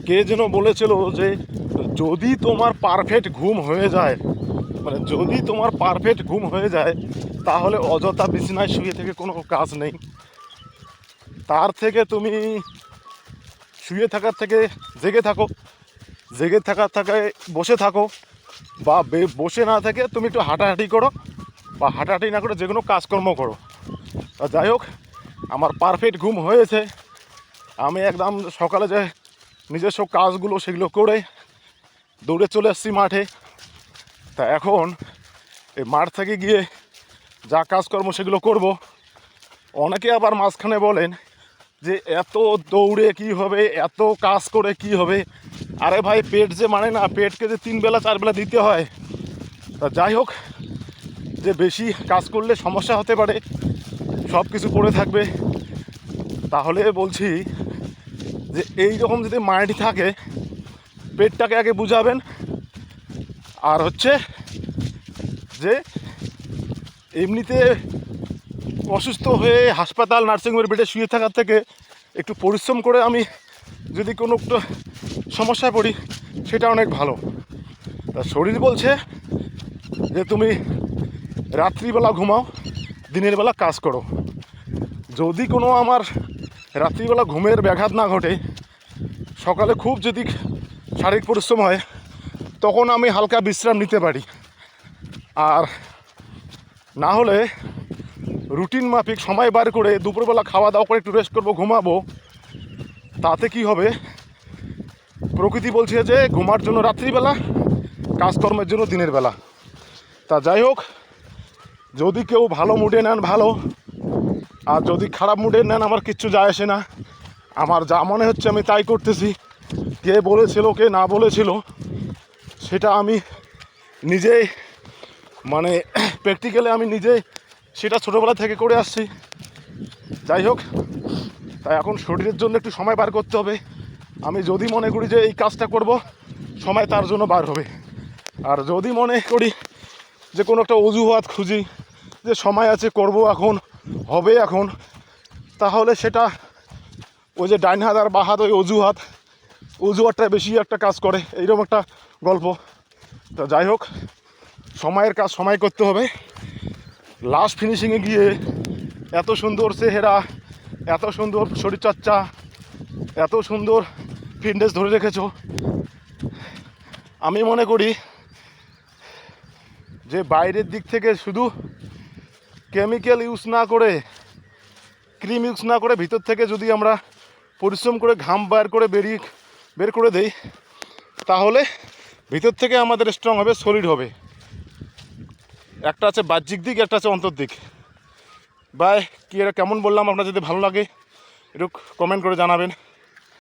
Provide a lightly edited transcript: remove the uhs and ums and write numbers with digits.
কে যেন বলেছিল যে যদি তোমার পারফেক্ট ঘুম হয়ে যায়, মানে যদি তোমার পারফেক্ট ঘুম হয়ে যায় তাহলে অযথা বিছানায় শুয়ে থেকে কোনো কাজ নেই। তার থেকে তুমি শুয়ে থাকার থেকে জেগে থাকো, জেগে থাকার থেকে বসে থাকো, বা বসে না থেকে তুমি একটু হাঁটাহাঁটি করো, বা হাঁটাহাঁটি না করে যে কোনো কাজকর্ম করো। যাই হোক, আমার পারফেক্ট ঘুম হয়েছে। আমি একদম সকালে যে নিজস্ব কাজগুলো সেগুলো করে দৌড়ে চলে আসছি মাঠে। তা এখন এই মাঠ থেকে গিয়ে যা কাজকর্ম সেগুলো করব। অনেকে আবার মাঝখানে বলেন যে এত দৌড়ে কি হবে, এত কাজ করে কি হবে। আরে ভাই, পেট যে মানে না, পেটকে যে 3 বেলা 4 বেলা দিতে হয়। তা যাই হোক, যে বেশি কাজ করলে সমস্যা হতে পারে, সব কিছু পড়ে থাকবে। তাহলে বলছি যে এই রকম যদি মাইন্ড থাকে, পেটটাকে আগে বুঝাবেন। আর হচ্ছে যে এমনিতে অসুস্থ হয়ে হাসপাতাল নার্সিংহোমের বেডে শুয়ে থাকার থেকে একটু পরিশ্রম করে আমি যদি কোনো একটা সমস্যায় পড়ি, সেটা অনেক ভালো। তা শরীর বলছে যে তুমি রাত্রিবেলা ঘুমাও, দিনের বেলা কাজ করো। যদি কোনো আমার রাত্রিবেলা ঘুমের ব্যাঘাত না ঘটে, সকালে খুব যদি শারীরিক পরিশ্রম হয়, তখন আমি হালকা বিশ্রাম নিতে পারি। আর না হলে রুটিন মাফিক সময় বার করে দুপুরবেলা খাওয়া দাওয়া করে একটু রেস্ট করবো, ঘুমাবো। তাতে কি হবে, প্রকৃতি বলছে যে ঘুমার জন্য রাত্রিবেলা, কাজকর্মের জন্য দিনের বেলা। তা যাই হোক, যদি কেউ ভালো মুডে নেন ভালো, আর যদি খারাপ মুডে নেন আমার কিচ্ছু যায় আসে না। আমার যা মনে হচ্ছে আমি তাই করতেছি। কে বলেছিল কে না বলেছিল সেটা আমি নিজেই, মানে প্র্যাকটিক্যালি আমি নিজে সেটা ছোটোবেলা থেকে করে আসছি। যাই হোক, তাই এখন শরীরের জন্য একটু সময় বার করতে হবে। আমি যদি মনে করি যে এই কাজটা করব, সময় তার জন্য বার হবে। আর যদি মনে করি যে কোনো একটা অজুহাত খুঁজি যে সময় আছে, করব এখন, হবে এখন, তাহলে সেটা ওই যে ডাইন হাত আর বাঁ হাত, ওই অজুহাতটা বেশি একটা কাজ করে, এইরকম একটা গল্প। তো যাই হোক, সময়ের কাজ সময় করতে হবে। লাস্ট ফিনিশিংয়ে গিয়ে এত সুন্দর চেহারা, এত সুন্দর শরীরচর্চা, এত সুন্দর ফিটনেস ধরে রেখেছো। আমি মনে করি যে বাইরের দিক থেকে শুধু কেমিক্যাল ইউজ না করে, ক্রিম ইউজ না করে, ভিতর থেকে যদি আমরা পরিশ্রম করে ঘাম বের করে দেই, তাহলে ভিতর থেকে আমাদের স্ট্রং হবে, সলিড হবে। একটা আছে বাহ্যিক দিক, একটা আছে অন্তর্দিক। বাই, কি এটা কেমন বললাম, আপনার যদি ভালো লাগে একটু কমেন্ট করে জানাবেন।